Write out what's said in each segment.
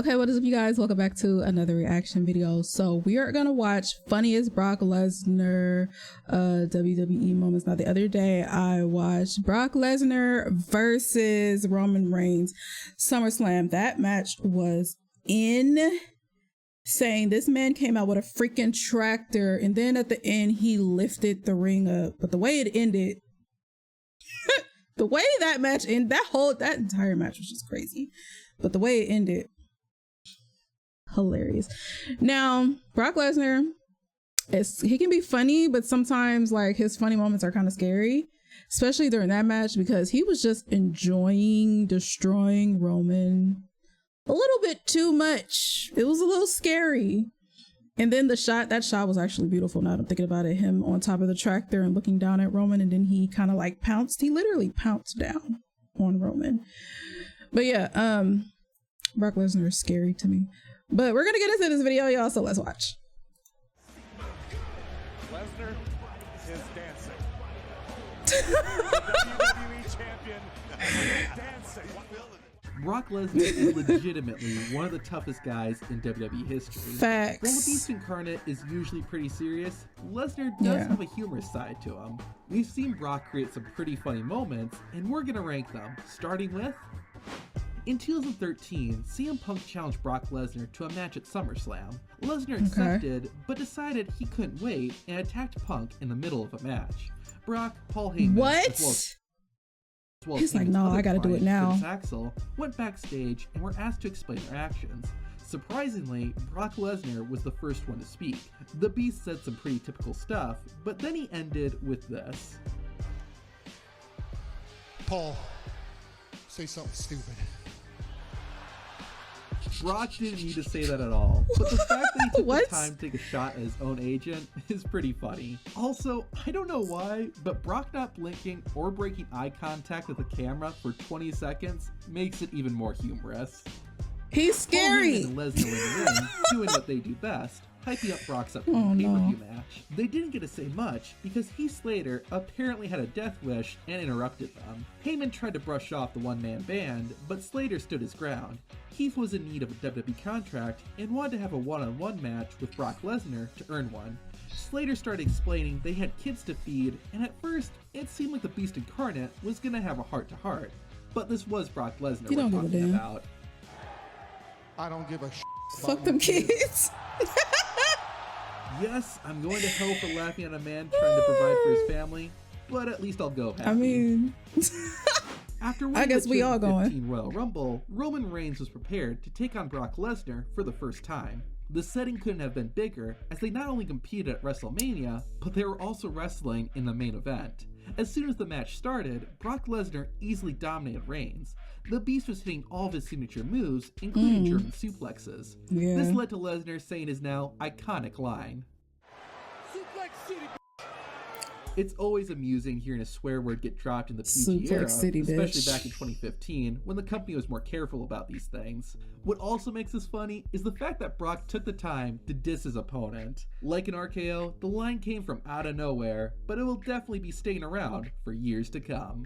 Okay, what is up, you guys? Welcome back to another reaction video. So we are gonna watch funniest Brock Lesnar WWE moments. Now, the other day I watched Brock Lesnar versus Roman Reigns SummerSlam. That match was insane. This man came out with a freaking tractor, and then at the end he lifted the ring up. But the way it ended, the way that match ended, that entire match was just crazy. But the way it ended, hilarious. Now, Brock Lesnar, he can be funny, but sometimes like his funny moments are kind of scary, especially during that match, because he was just enjoying destroying Roman a little bit too much. It was a little scary. And then that shot was actually beautiful. Now that I'm thinking about it, him on top of the tractor and looking down at Roman, and then he kind of like pounced. He literally pounced down on Roman. But yeah, Brock Lesnar is scary to me. But we're gonna get into this video, y'all, so let's watch. Lesnar is dancing. WWE champion is dancing. Brock Lesnar is legitimately one of the toughest guys in WWE history. Facts. While the Beast Incarnate is usually pretty serious, Lesnar does have a humorous side to him. We've seen Brock create some pretty funny moments, and we're gonna rank them, starting with... In 2013, CM Punk challenged Brock Lesnar to a match at SummerSlam. Lesnar accepted, but decided he couldn't wait and attacked Punk in the middle of a match. Brock, Paul Heyman, He's like, no, I gotta do it now. Curtis Axel went backstage and were asked to explain their actions. Surprisingly, Brock Lesnar was the first one to speak. The Beast said some pretty typical stuff, but then he ended with this. Paul, say something stupid. Brock didn't need to say that at all, but the fact that he took the time to take a shot at his own agent is pretty funny. Also, I don't know why, but Brock not blinking or breaking eye contact with the camera for 20 seconds makes it even more humorous. He's scary. Paul Heyman and Lesnar in the ring, doing what they do best, hyping up Brock's upcoming pay-per-view match. They didn't get to say much because Heath Slater apparently had a death wish and interrupted them. Heyman tried to brush off the one-man band, but Slater stood his ground. Heath was in need of a WWE contract and wanted to have a one-on-one match with Brock Lesnar to earn one. Slater started explaining they had kids to feed, and at first, it seemed like the Beast Incarnate was gonna have a heart-to-heart. But this was Brock Lesnar we're talking about. I don't give a shit. Fuck them kids. Yes, I'm going to hell for laughing at a man trying to provide for his family, but at least I'll go happy. I mean... After winning the 2015 Royal Rumble, Roman Reigns was prepared to take on Brock Lesnar for the first time. The setting couldn't have been bigger, as they not only competed at WrestleMania, but they were also wrestling in the main event. As soon as the match started, Brock Lesnar easily dominated Reigns. The Beast was hitting all of his signature moves, including German suplexes. This led to Lesnar saying his now iconic line. Suplex City. It's always amusing hearing a swear word get dropped in the PG era, especially back in 2015, when the company was more careful about these things. What also makes this funny is the fact that Brock took the time to diss his opponent. Like an RKO, the line came from out of nowhere, but it will definitely be staying around for years to come.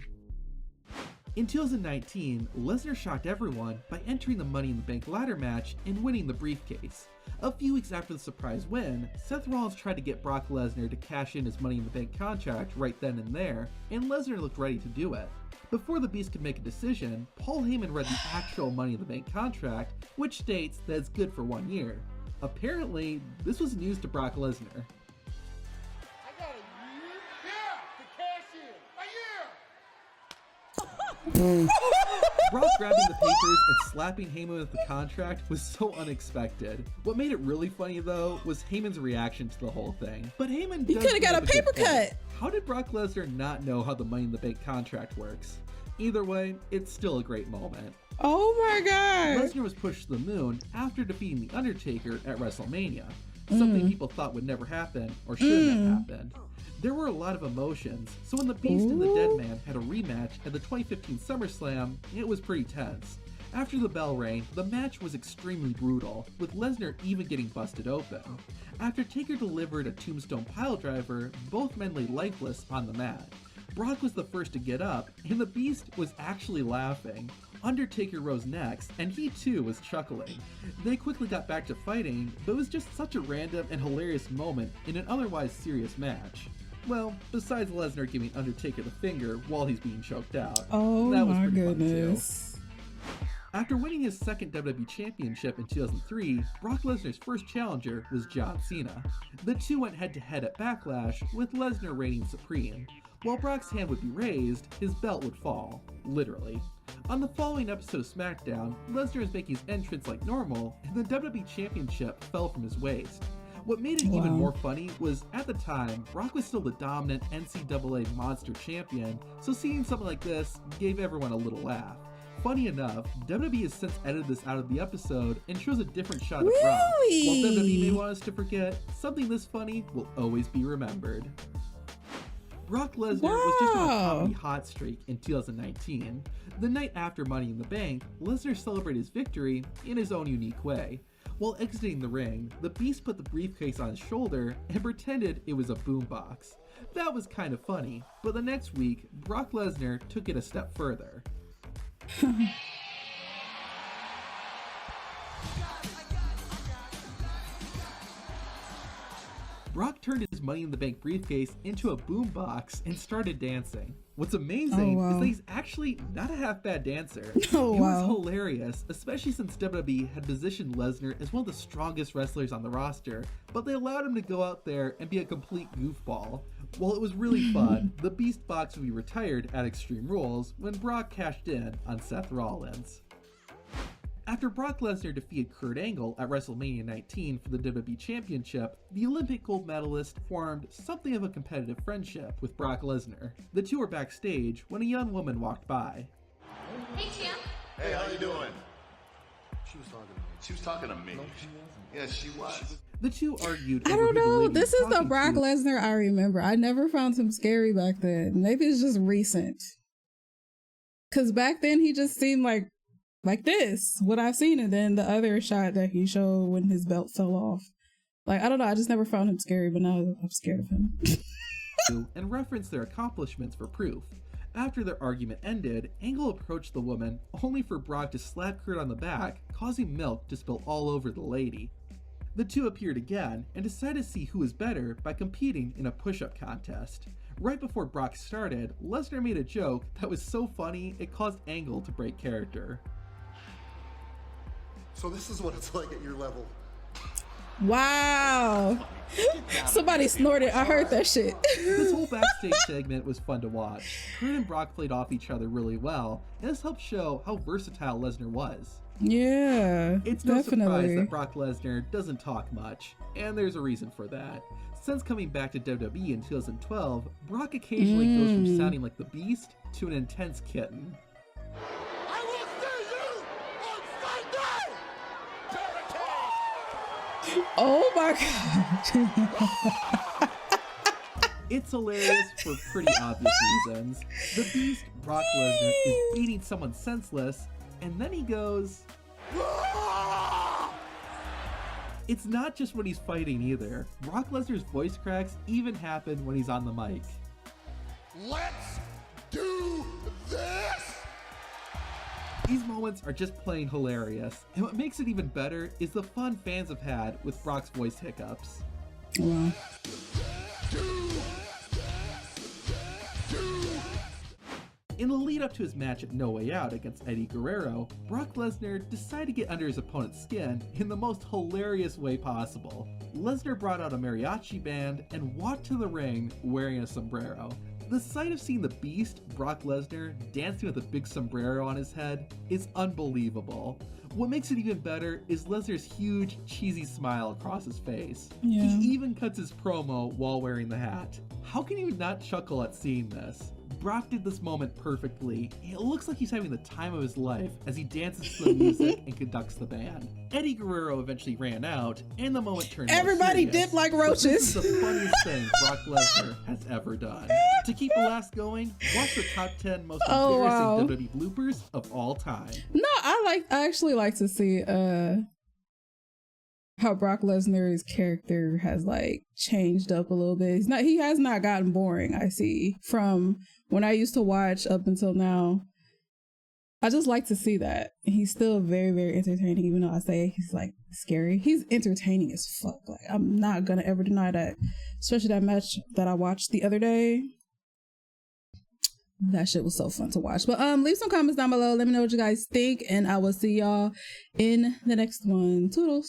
In 2019, Lesnar shocked everyone by entering the Money in the Bank ladder match and winning the briefcase. A few weeks after the surprise win, Seth Rollins tried to get Brock Lesnar to cash in his Money in the Bank contract right then and there, and Lesnar looked ready to do it. Before the Beast could make a decision, Paul Heyman read the actual Money in the Bank contract, which states that it's good for 1 year. Apparently, this was news to Brock Lesnar. Brock grabbing the papers and slapping Heyman with the contract was so unexpected. What made it really funny though was Heyman's reaction to the whole thing. But Heyman could have got a paper cut. How did Brock Lesnar not know how the Money in the Bank contract works? Either way, it's still a great moment. Oh my god. Lesnar was pushed to the moon after defeating The Undertaker at WrestleMania. Something people thought would never happen or shouldn't have happened. There were a lot of emotions, so when the Beast and the Dead Man had a rematch at the 2015 SummerSlam, it was pretty tense. After the bell rang, the match was extremely brutal, with Lesnar even getting busted open. After Taker delivered a tombstone piledriver, both men lay lifeless on the mat. Brock was the first to get up, and the Beast was actually laughing. Undertaker rose next, and he too was chuckling. They quickly got back to fighting, but it was just such a random and hilarious moment in an otherwise serious match. Well, besides Lesnar giving Undertaker the finger while he's being choked out. Oh that was my pretty goodness. fun too. After winning his second WWE Championship in 2003, Brock Lesnar's first challenger was John Cena. The two went head-to-head at Backlash, with Lesnar reigning supreme. While Brock's hand would be raised, his belt would fall. Literally. On the following episode of SmackDown, Lesnar is making his entrance like normal, and the WWE Championship fell from his waist. What made it even more funny was, at the time, Brock was still the dominant NCAA Monster Champion, so seeing something like this gave everyone a little laugh. Funny enough, WWE has since edited this out of the episode and shows a different shot of Brock. While WWE may want us to forget, something this funny will always be remembered. Brock Lesnar was just on a comedy hot streak in 2019. The night after Money in the Bank, Lesnar celebrated his victory in his own unique way. While exiting the ring, the Beast put the briefcase on his shoulder and pretended it was a boombox. That was kind of funny, but the next week, Brock Lesnar took it a step further. Brock turned his Money in the Bank briefcase into a boombox and started dancing. What's amazing is that he's actually not a half bad dancer. It was hilarious, especially since WWE had positioned Lesnar as one of the strongest wrestlers on the roster, but they allowed him to go out there and be a complete goofball. While it was really fun, the Beast Box would be retired at Extreme Rules when Brock cashed in on Seth Rollins. After Brock Lesnar defeated Kurt Angle at WrestleMania 19 for the WWE Championship, the Olympic gold medalist formed something of a competitive friendship with Brock Lesnar. The two were backstage when a young woman walked by. Hey, champ. Hey, how you doing? She was talking to me. She was talking to me. No, she wasn't. Yes, she was. The two argued. I don't know. This is the Brock Lesnar I remember. I never found him scary back then. Maybe it's just recent. Because back then he just seemed like this, what I've seen, and then the other shot that he showed when his belt fell off. Like, I don't know, I just never found him scary, but now I'm scared of him. And referenced their accomplishments for proof. After their argument ended, Angle approached the woman, only for Brock to slap Kurt on the back, causing milk to spill all over the lady. The two appeared again, and decided to see who was better by competing in a push-up contest. Right before Brock started, Lesnar made a joke that was so funny it caused Angle to break character. So this is what it's like at your level. Wow. Somebody snorted. I heard that shit. This whole backstage segment was fun to watch. Kurt and Brock played off each other really well, and this helped show how versatile Lesnar was. Yeah, it's no surprise that Brock Lesnar doesn't talk much, and there's a reason for that. Since coming back to WWE in 2012, Brock occasionally goes from sounding like the Beast to an intense kitten. Oh my god. It's hilarious for pretty obvious reasons. The Beast, Brock Lesnar, is beating someone senseless, and then he goes... It's not just when he's fighting either. Brock Lesnar's voice cracks even happen when he's on the mic. Let's do this! These moments are just plain hilarious, and what makes it even better is the fun fans have had with Brock's voice hiccups. Wow. In the lead up to his match at No Way Out against Eddie Guerrero, Brock Lesnar decided to get under his opponent's skin in the most hilarious way possible. Lesnar brought out a mariachi band and walked to the ring wearing a sombrero. The sight of seeing the Beast, Brock Lesnar, dancing with a big sombrero on his head is unbelievable. What makes it even better is Lesnar's huge, cheesy smile across his face. Yeah. He even cuts his promo while wearing the hat. How can you not chuckle at seeing this? Brock did this moment perfectly. It looks like he's having the time of his life as he dances to the music and conducts the band. Eddie Guerrero eventually ran out, and the moment turned Everybody more serious. dipped like roaches. This is the funniest thing Brock Lesnar has ever done. To keep the last going, watch the top 10 most embarrassing WWE bloopers of all time. No, I actually like to see how Brock Lesnar's character has like changed up a little bit. He has not gotten boring, I see, from when I used to watch up until now. I just like to see that. He's still very, very entertaining, even though I say he's like scary. He's entertaining as fuck. Like, I'm not gonna ever deny that. Especially that match that I watched the other day. That shit was so fun to watch. But leave some comments down below. Let me know what you guys think, and I will see y'all in the next one. Toodles.